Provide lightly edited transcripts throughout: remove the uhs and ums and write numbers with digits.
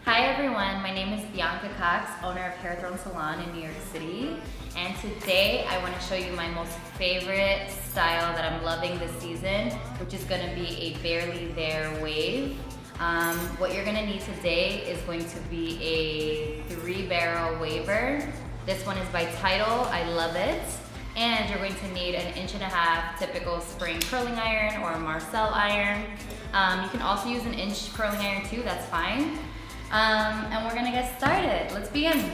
Hi everyone, my name is Bianca Cox, owner of Hairthrone Salon in New York City. And today I want to show you my most favorite style that I'm loving this season, which is going to be a barely there wave. What you're going to need today is going to be a 3-barrel waver. This one is by Tidal, I love it. And you're going to need an 1.5-inch typical spring curling iron or a Marcel iron. You can also use an inch curling iron too, that's fine. And we're gonna get started. Let's begin.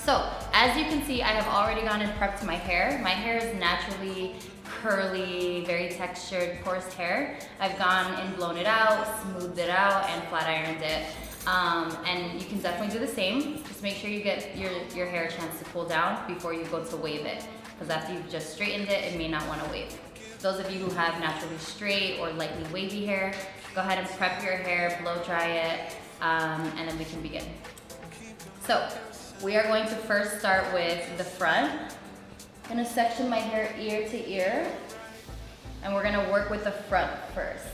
So, as you can see, I have already gone and prepped my hair. My hair is naturally curly, very textured, coarse hair. I've gone and blown it out, smoothed it out, and flat ironed it. And you can definitely do the same. Just make sure you get your hair a chance to cool down before you go to wave it. Because after you've just straightened it, it may not want to wave. Those of you who have naturally straight or lightly wavy hair, go ahead and prep your hair, blow dry it, and then we can begin. So, we are going to first start with the front. I'm gonna section my hair ear to ear, and we're gonna work with the front first.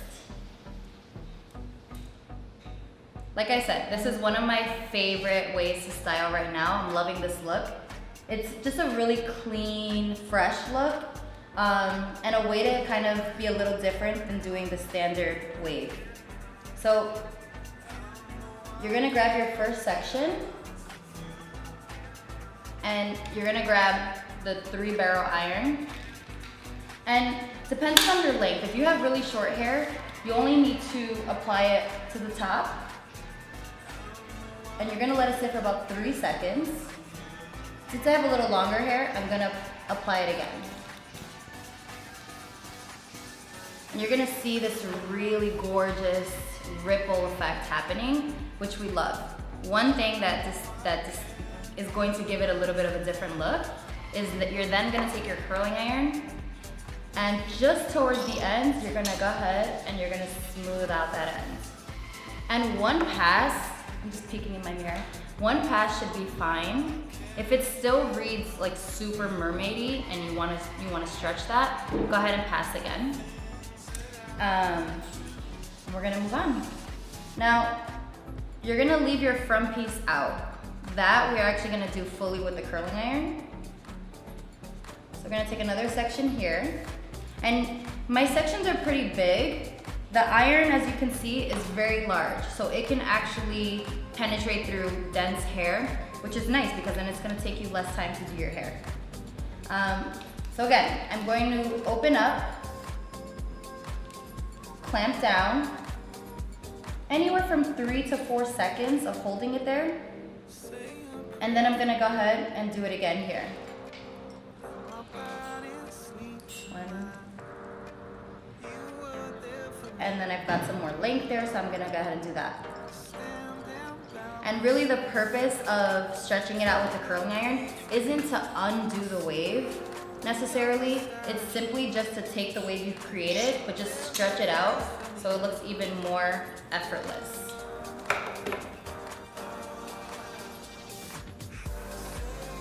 Like I said, this is one of my favorite ways to style right now. I'm loving this look. It's just a really clean, fresh look, and a way to kind of be a little different than doing the standard wave. So, you're gonna grab your first section, and you're gonna grab the 3-barrel iron. And depending on your length, if you have really short hair, you only need to apply it to the top. And you're gonna let it sit for about 3 seconds. Since I have a little longer hair, I'm gonna apply it again. And you're gonna see this really gorgeous ripple effect happening, which we love. One thing that this is going to give it a little bit of a different look is that you're then gonna take your curling iron, and just towards the end, you're gonna go ahead and you're gonna smooth out that end. And one pass, I'm just peeking in my mirror, one pass should be fine. If it still reads like super mermaidy and you wanna stretch that, go ahead and pass again. We're gonna move on. Now, you're gonna leave your front piece out. That we're actually gonna do fully with the curling iron. So we're gonna take another section here. And my sections are pretty big. The iron, as you can see, is very large. So it can actually penetrate through dense hair, which is nice because then it's gonna take you less time to do your hair. So again, I'm going to open up, clamp down, anywhere from 3 to 4 seconds of holding it there. And then I'm gonna go ahead and do it again here. 1. And then I've got some more length there, so I'm gonna go ahead and do that. And really the purpose of stretching it out with the curling iron isn't to undo the wave necessarily. It's simply just to take the wave you've created, but just stretch it out so it looks even more effortless.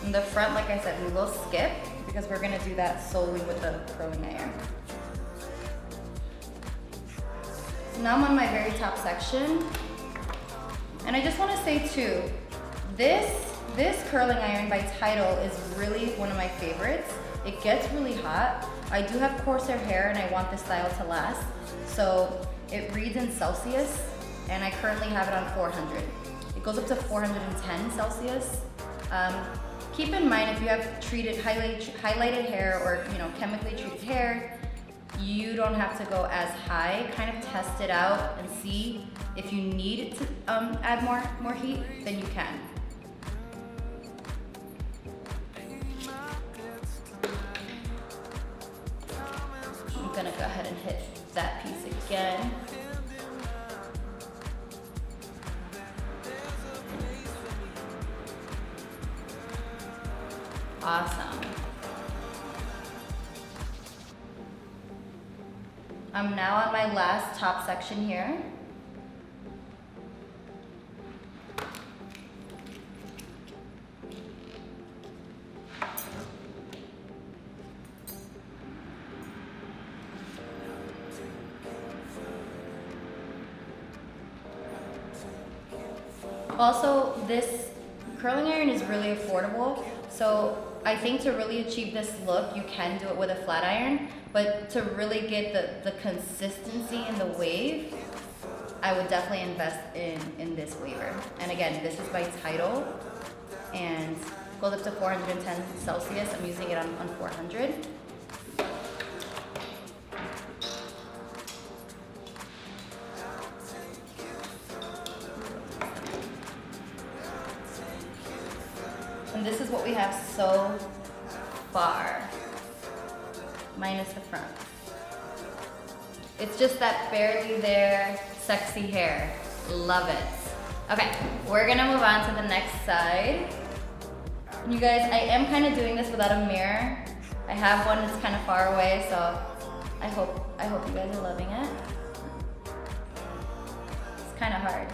In the front, like I said, we will skip because we're gonna do that solely with the curling iron. So now I'm on my very top section. And I just wanna say too, this curling iron by Tidal is really one of my favorites. It gets really hot. I do have coarser hair and I want this style to last. So it reads in Celsius and I currently have it on 400. It goes up to 410 Celsius. Keep in mind if you have highlighted hair or chemically treated hair, you don't have to go as high. Kind of test it out and see if you need to add more heat, then you can. I'm gonna go ahead and hit that piece again. Awesome. I'm now on my last top section here. Also, this curling iron is really affordable, so I think to really achieve this look, you can do it with a flat iron, but to really get the consistency in the wave, I would definitely invest in this waver. And again, this is by Tidal, and goes up to 410 Celsius. I'm using it on 400. And this is what we have so far, minus the front. It's just that barely there, sexy hair. Love it. Okay, we're gonna move on to the next side. You guys, I am kind of doing this without a mirror. I have one that's kind of far away, so I hope you guys are loving it. It's kind of hard.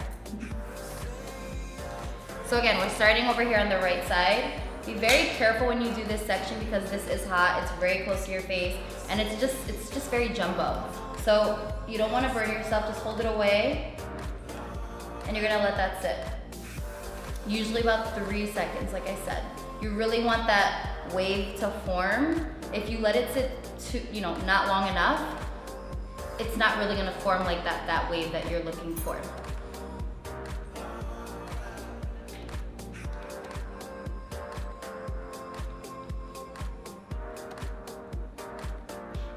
So again, we're starting over here on the right side. Be very careful when you do this section because this is hot, it's very close to your face, and it's just very jumbo. So you don't want to burn yourself, just hold it away, and you're gonna let that sit. Usually about 3 seconds, like I said. You really want that wave to form. If you let it sit not long enough, it's not really gonna form like that wave that you're looking for.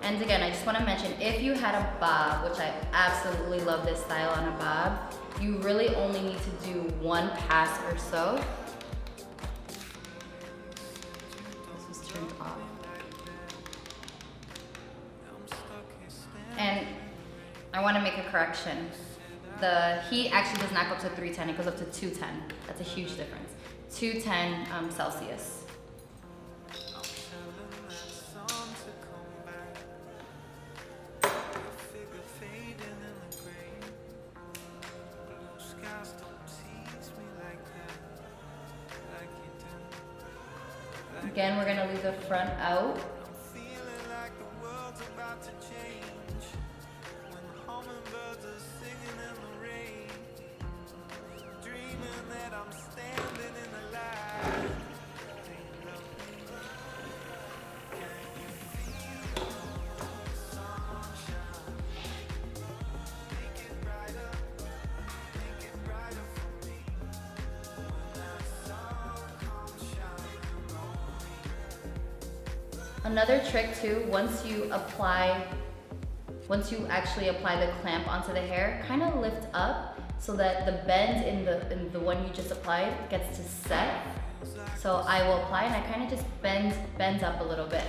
And again, I just want to mention, if you had a bob, which I absolutely love this style on a bob, you really only need to do one pass or so. This was turned off. And I want to make a correction. The heat actually does not go up to 310, it goes up to 210. That's a huge difference. 210 Celsius. Again, we're gonna leave the front out. Another trick too, once you actually apply the clamp onto the hair, kind of lift up so that the bend in the one you just applied gets to set. So I will apply and I kind of just bends up a little bit.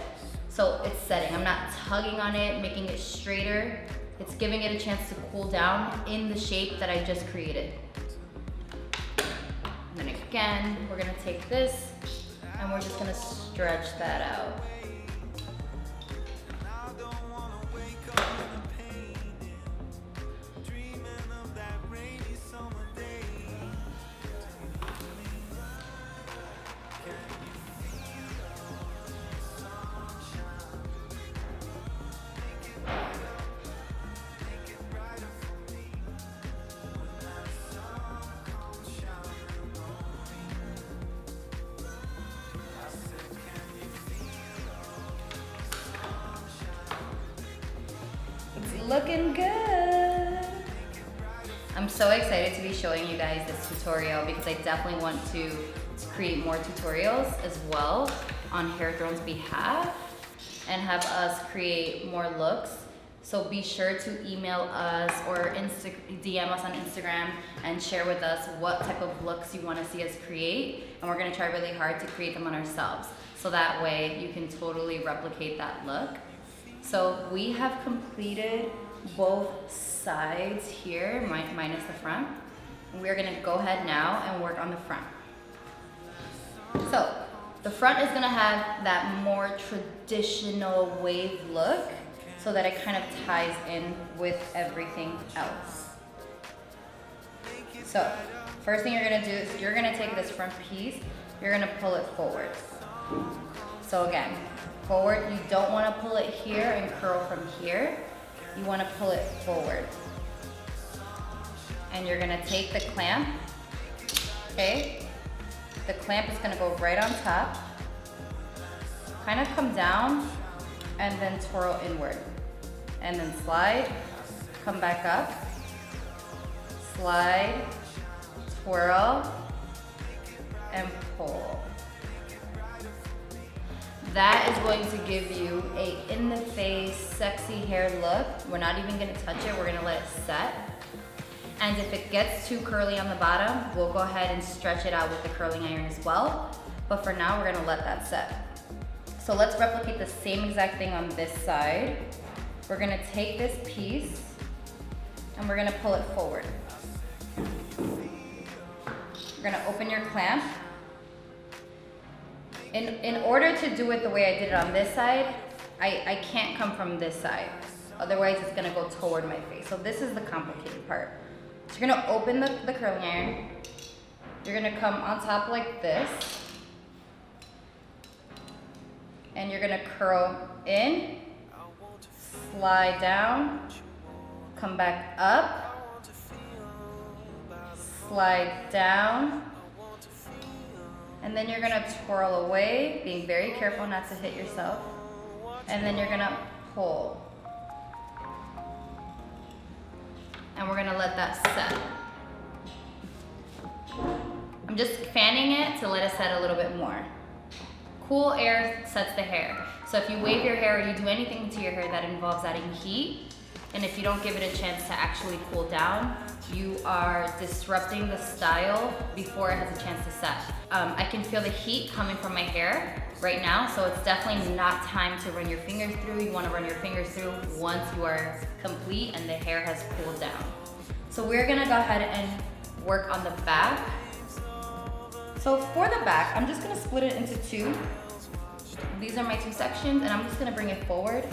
So it's setting. I'm not tugging on it, making it straighter. It's giving it a chance to cool down in the shape that I just created. And then again, we're gonna take this and we're just gonna stretch that out. Looking good. I'm so excited to be showing you guys this tutorial because I definitely want to create more tutorials as well on Hairthrone's behalf and have us create more looks. So be sure to email us or DM us on Instagram and share with us what type of looks you want to see us create, and we're going to try really hard to create them on ourselves so that way you can totally replicate that look. So we have completed both sides here, minus the front. We're gonna go ahead now and work on the front. So the front is gonna have that more traditional wave look so that it kind of ties in with everything else. So first thing you're gonna do is you're gonna take this front piece, you're gonna pull it forward. So again, forward, you don't want to pull it here and curl from here. You want to pull it forward. And you're going to take the clamp okay? The clamp is gonna go right on top, kind of come down, and then twirl inward. And then slide, come back up, slide, twirl, and pull. That is going to give you a in-the-face, sexy hair look. We're not even gonna touch it, we're gonna let it set. And if it gets too curly on the bottom, we'll go ahead and stretch it out with the curling iron as well. But for now, we're gonna let that set. So let's replicate the same exact thing on this side. We're gonna take this piece and we're gonna pull it forward. You're gonna open your clamp. In order to do it the way I did it on this side, I can't come from this side. Otherwise it's gonna go toward my face. So this is the complicated part. So you're gonna open the curling iron. You're gonna come on top like this. And you're gonna curl in, slide down, come back up, slide down, and then you're gonna twirl away, being very careful not to hit yourself. And then you're gonna pull. And we're gonna let that set. I'm just fanning it to let it set a little bit more. Cool air sets the hair. So if you wave your hair or you do anything to your hair that involves adding heat, and if you don't give it a chance to actually cool down, you are disrupting the style before it has a chance to set. I can feel the heat coming from my hair right now, so it's definitely not time to run your fingers through. You wanna run your fingers through once you are complete and the hair has cooled down. So we're gonna go ahead and work on the back. So for the back, I'm just gonna split it into two. These are my two sections, and I'm just gonna bring it forward.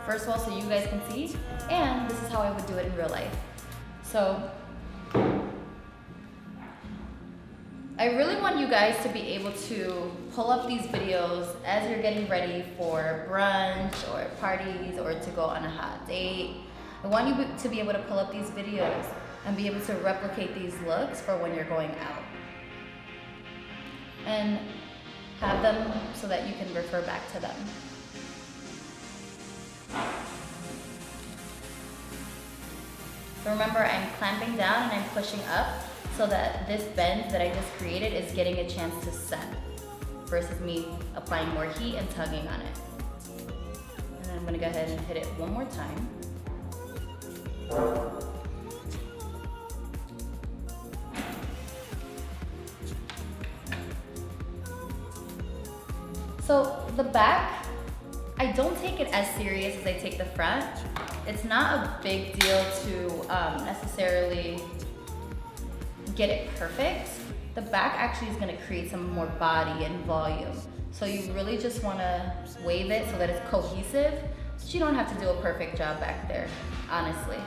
First of all, so you guys can see, and this is how I would do it in real life. So, I really want you guys to be able to pull up these videos as you're getting ready for brunch or parties or to go on a hot date. I want you to be able to pull up these videos and be able to replicate these looks for when you're going out. And have them so that you can refer back to them. So remember, I'm clamping down and I'm pushing up so that this bend that I just created is getting a chance to set versus me applying more heat and tugging on it. And then I'm gonna go ahead and hit it one more time. So the back, I don't take it as serious as I take the front. It's not a big deal to necessarily get it perfect. The back actually is gonna create some more body and volume. So you really just wanna wave it so that it's cohesive. But you don't have to do a perfect job back there, honestly.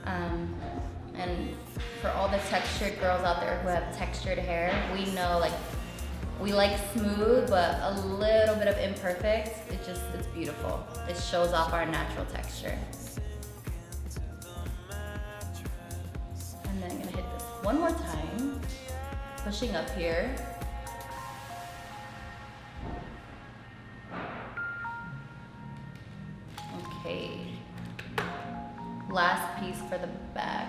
And for all the textured girls out there who have textured hair, we know we like smooth, but a little bit of imperfect. It's beautiful. It shows off our natural texture. And then I'm gonna hit this one more time, pushing up here. Okay. Last piece for the back.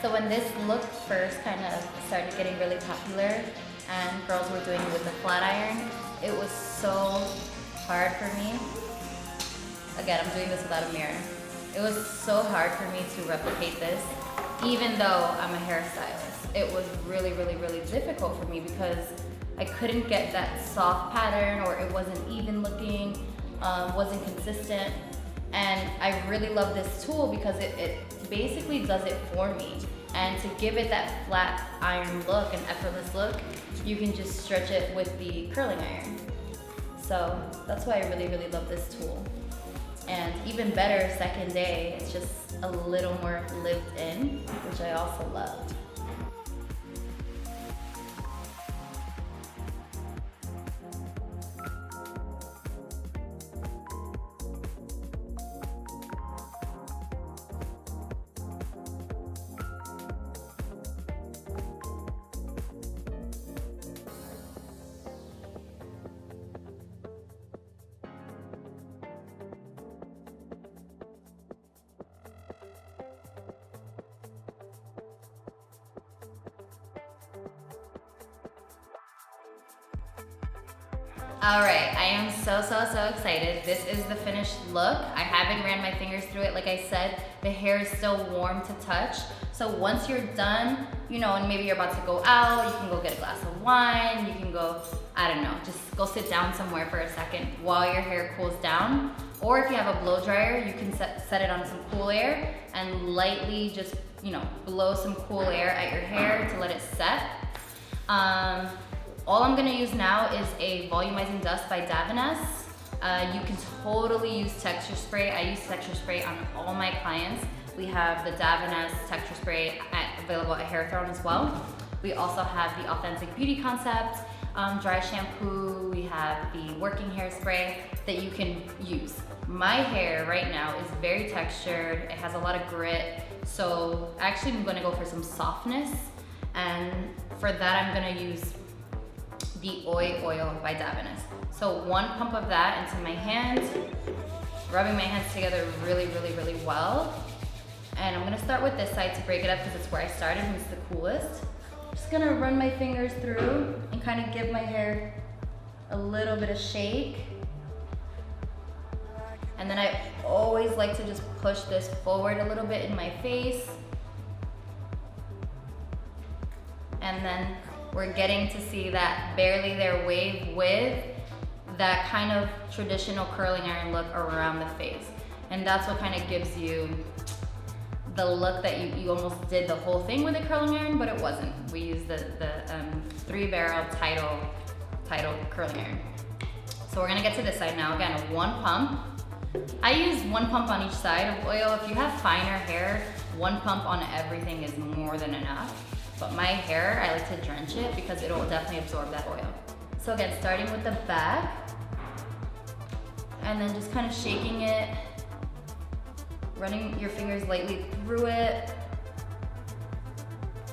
So when this look first kind of started getting really popular and girls were doing it with the flat iron, it was so hard for me. Again, I'm doing this without a mirror. It was so hard for me to replicate this, even though I'm a hairstylist. It was really, really, really difficult for me because I couldn't get that soft pattern, or it wasn't even looking, wasn't consistent. And I really love this tool because it basically does it for me. And to give it that flat iron look, an effortless look, you can just stretch it with the curling iron. So that's why I really, really love this tool. And even better, second day, it's just a little more lived in, which I also love. All right, I am so excited. This is the finished look. I haven't ran my fingers through it. Like I said, the hair is still warm to touch. So once you're done, you know, and maybe you're about to go out, you can go get a glass of wine, you can go, I don't know, just go sit down somewhere for a second while your hair cools down. Or if you have a blow dryer, you can set it on some cool air and lightly just, you know, blow some cool air at your hair to let it set. All I'm gonna use now is a volumizing dust by Davines. You can totally use texture spray. I use texture spray on all my clients. We have the Davines texture spray available at Hairthrone as well. We also have the Authentic Beauty Concept dry shampoo. We have the working hairspray that you can use. My hair right now is very textured. It has a lot of grit. So actually I'm gonna go for some softness. And for that I'm gonna use the oil by Davines. So one pump of that into my hands, rubbing my hands together really well. And I'm gonna start with this side to break it up because it's where I started and it's the coolest. Just gonna run my fingers through and kind of give my hair a little bit of shake. And then I always like to just push this forward a little bit in my face. And then we're getting to see that barely there wave with that kind of traditional curling iron look around the face. And that's what kind of gives you the look that you almost did the whole thing with a curling iron, but it wasn't. We used the 3-barrel Tidal curling iron. So we're gonna get to this side now. Again, one pump. I use one pump on each side of oil. If you have finer hair, one pump on everything is more than enough. But my hair, I like to drench it because it'll definitely absorb that oil. So again, starting with the back, and then just kind of shaking it, running your fingers lightly through it,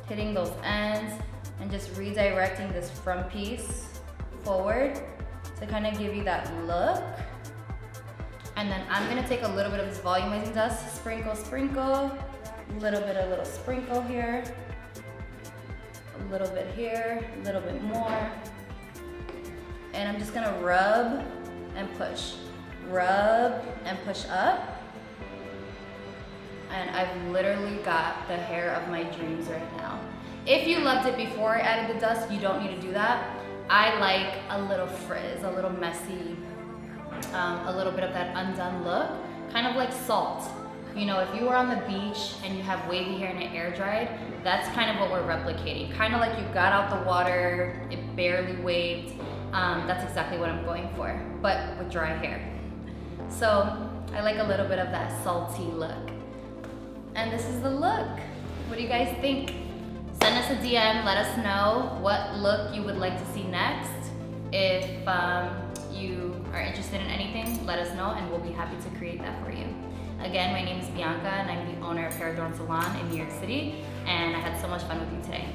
hitting those ends, and just redirecting this front piece forward to kind of give you that look. And then I'm gonna take a little bit of this volumizing dust, sprinkle, a little sprinkle here, a little bit here, a little bit more. And I'm just gonna rub and push up. And I've literally got the hair of my dreams right now. If you loved it before I added the dust, you don't need to do that. I like a little frizz, a little messy, a little bit of that undone look, kind of like salt. You know, if you were on the beach and you have wavy hair and it air dried, that's kind of what we're replicating. Kind of like you got out the water, it barely waved. That's exactly what I'm going for, but with dry hair. So I like a little bit of that salty look. And this is the look. What do you guys think? Send us a DM, let us know what look you would like to see next. If you are interested in anything, let us know and we'll be happy to create that for you. Again, my name is Bianca and I'm the owner of Hairthrone Salon in New York City, and I had so much fun with you today.